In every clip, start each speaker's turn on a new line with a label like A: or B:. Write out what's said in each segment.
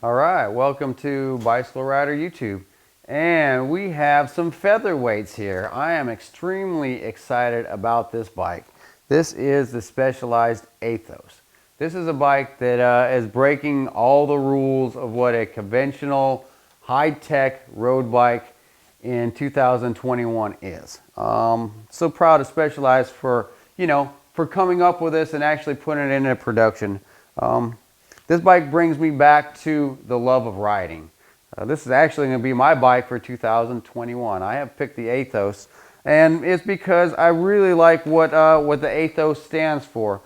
A: All right, welcome to Bicycle Rider YouTube. And we have some featherweights here. I am extremely excited about this bike. This is the Specialized Aethos. This is a bike that is breaking all the rules of what a conventional high-tech road bike in 2021 is. So proud of Specialized for, for coming up with this and actually putting it into production. This bike brings me back to the love of riding. This is actually going to be my bike for 2021. I have picked the Aethos, and it's because I really like what the Aethos stands for.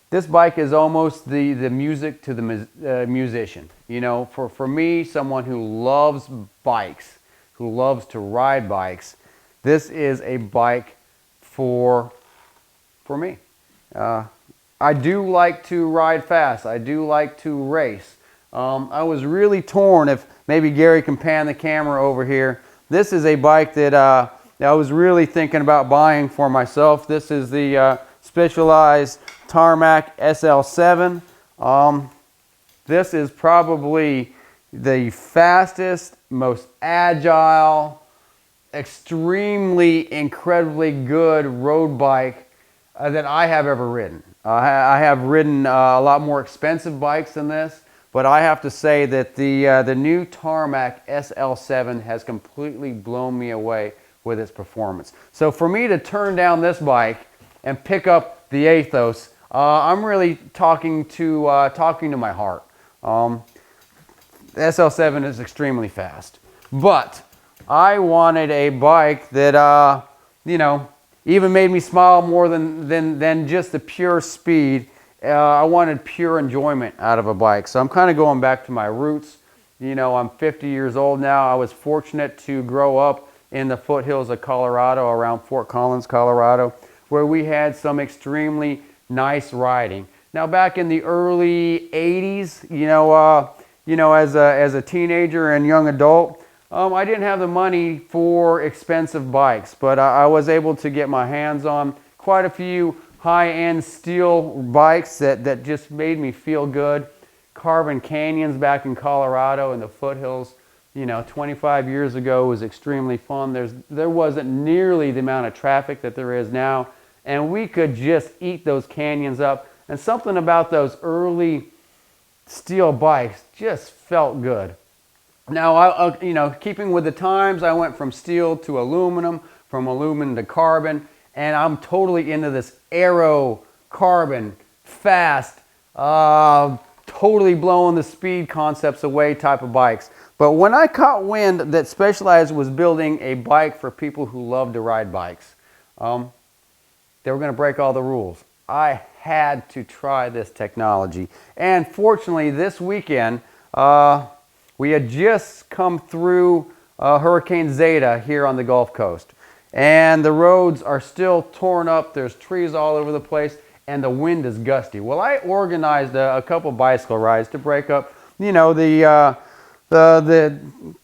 A: This bike is almost the music to the musician. You know, for me, someone who loves bikes, who loves to ride bikes, this is a bike for me. I do like to ride fast. I do like to race. I was really torn. If maybe Gary can pan the camera over here. This is a bike that I was really thinking about buying for myself. This is the Specialized Tarmac SL7. This is probably the fastest, most agile, extremely, incredibly good road bike that I have ever ridden. I have ridden a lot more expensive bikes than this, but I have to say that the new Tarmac SL7 has completely blown me away with its performance. So for me to turn down this bike and pick up the Aethos, I'm really talking to my heart. The SL7 is extremely fast, but I wanted a bike that even made me smile more than just the pure speed. I wanted pure enjoyment out of a bike. So I'm kind of going back to my roots. You know, I'm 50 years old now. I was fortunate to grow up in the foothills of Colorado, around Fort Collins, Colorado, where we had some extremely nice riding. Now, back in the early 80s, as a teenager and young adult, I didn't have the money for expensive bikes, but I was able to get my hands on quite a few high-end steel bikes that just made me feel good. Carbon Canyons back in Colorado in the foothills, 25 years ago was extremely fun. There wasn't nearly the amount of traffic that there is now, and we could just eat those canyons up. And something about those early steel bikes just felt good. Now, keeping with the times, I went from steel to aluminum, from aluminum to carbon, and I'm totally into this aero, carbon, fast, totally blowing the speed concepts away type of bikes. But when I caught wind that Specialized was building a bike for people who love to ride bikes, they were going to break all the rules. I had to try this technology. And fortunately, this weekend, we had just come through Hurricane Zeta here on the Gulf Coast. And the roads are still torn up. There's trees all over the place, and the wind is gusty. Well, I organized a couple bicycle rides to break up, the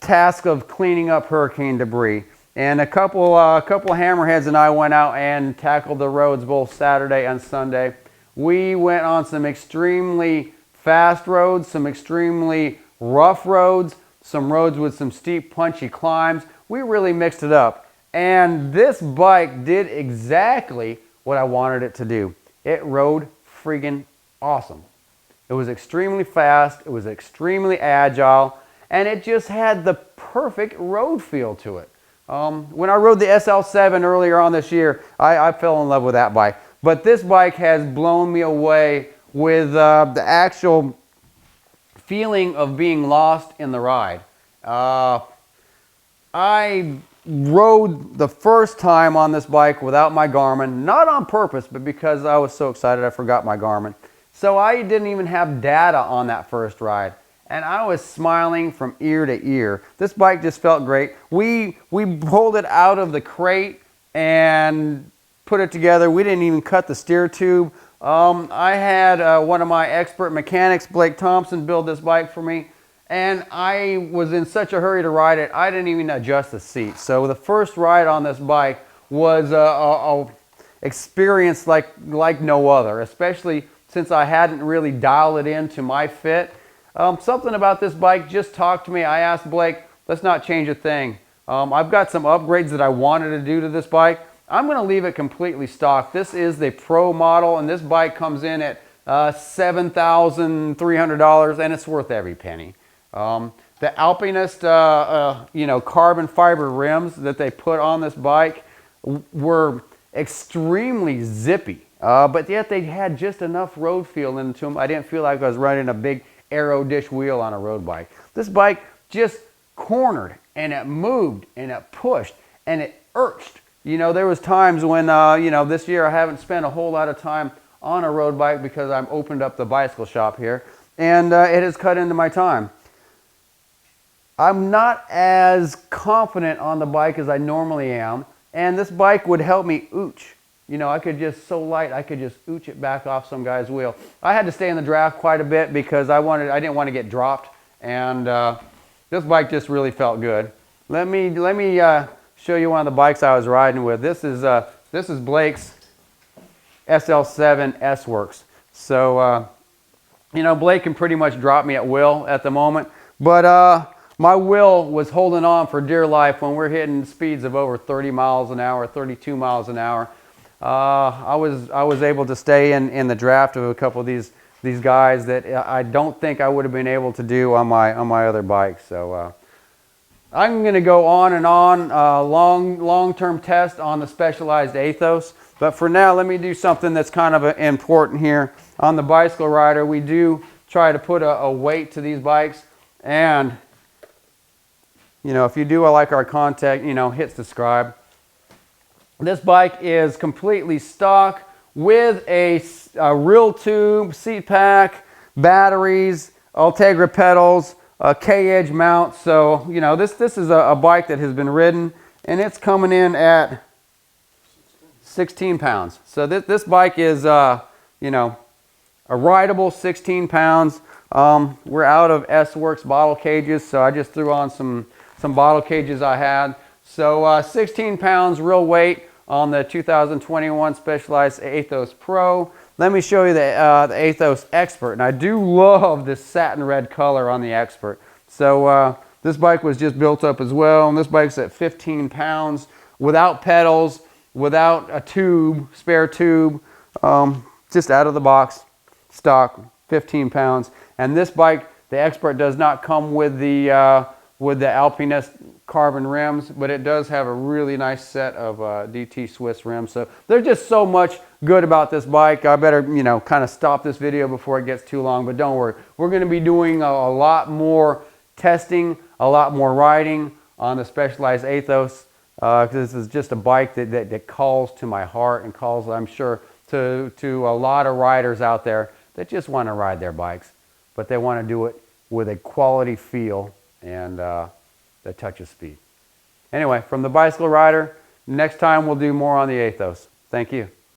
A: task of cleaning up hurricane debris. And a couple hammerheads and I went out and tackled the roads both Saturday and Sunday. We went on some extremely fast roads, some extremely rough roads, some roads with some steep, punchy climbs. We really mixed it up. And this bike did exactly what I wanted it to do. It rode friggin' awesome. It was extremely fast, it was extremely agile, and it just had the perfect road feel to it. When I rode the SL7 earlier on this year, I fell in love with that bike. But this bike has blown me away with the actual feeling of being lost in the ride. I rode the first time on this bike without my Garmin, not on purpose, but because I was so excited I forgot my Garmin. So I didn't even have data on that first ride, and I was smiling from ear to ear. This bike just felt great. We pulled it out of the crate and put it together. We didn't even cut the steer tube. I had one of my expert mechanics, Blake Thompson, build this bike for me. And I was in such a hurry to ride it, I didn't even adjust the seat. So the first ride on this bike was a experience like no other, especially since I hadn't really dialed it into my fit. Something about this bike just talked to me. I asked Blake, let's not change a thing. I've got some upgrades that I wanted to do to this bike. I'm going to leave it completely stock. This is the Pro model, and this bike comes in at $7,300, and it's worth every penny. The Alpinist, carbon fiber rims that they put on this bike were extremely zippy, but yet they had just enough road feel into them. I didn't feel like I was running a big aero dish wheel on a road bike. This bike just cornered, and it moved, and it pushed, and it irked. You know, there was times when, this year I haven't spent a whole lot of time on a road bike because I've opened up the bicycle shop here, and it has cut into my time. I'm not as confident on the bike as I normally am, and this bike would help me ooch. You know, I could just, so light, I could just ooch it back off some guy's wheel. I had to stay in the draft quite a bit because I didn't want to get dropped, and this bike just really felt good. Let me show you one of the bikes I was riding with. This is Blake's SL7 S-Works. So, Blake can pretty much drop me at will at the moment, but my will was holding on for dear life when we're hitting speeds of over 30 miles an hour, 32 miles an hour. I was able to stay in the draft of a couple of these guys that I don't think I would have been able to do on my other bike. So I'm going to go on and on long-term test on the Specialized Aethos. But for now, let me do something that's kind of important here. On the bicycle rider, we do try to put a weight to these bikes, and if you do like our content, hit subscribe. This bike is completely stock with a real tube, seat pack, batteries, Ultegra pedals, a K-edge mount. So, this is a bike that has been ridden, and it's coming in at 16 pounds. So this bike is, a rideable 16 pounds. We're out of S-Works bottle cages, so I just threw on some bottle cages I had. So 16 pounds real weight on the 2021 Specialized Aethos Pro. Let me show you the Aethos Expert, and I do love this satin red color on the Expert. So this bike was just built up as well, and this bike's at 15 pounds without pedals, without a tube, spare tube, just out of the box, stock, 15 pounds. And this bike, the Expert, does not come with the Alpinist carbon rims, but it does have a really nice set of DT Swiss rims. So there's just so much good about this bike. I better, kind of stop this video before it gets too long, but don't worry. We're going to be doing a lot more testing, a lot more riding on the Specialized Aethos. This is just a bike that calls to my heart and calls, I'm sure, to a lot of riders out there that just want to ride their bikes, but they want to do it with a quality feel and the touch of speed. Anyway, from the bicycle rider, next time we'll do more on the Aethos. Thank you.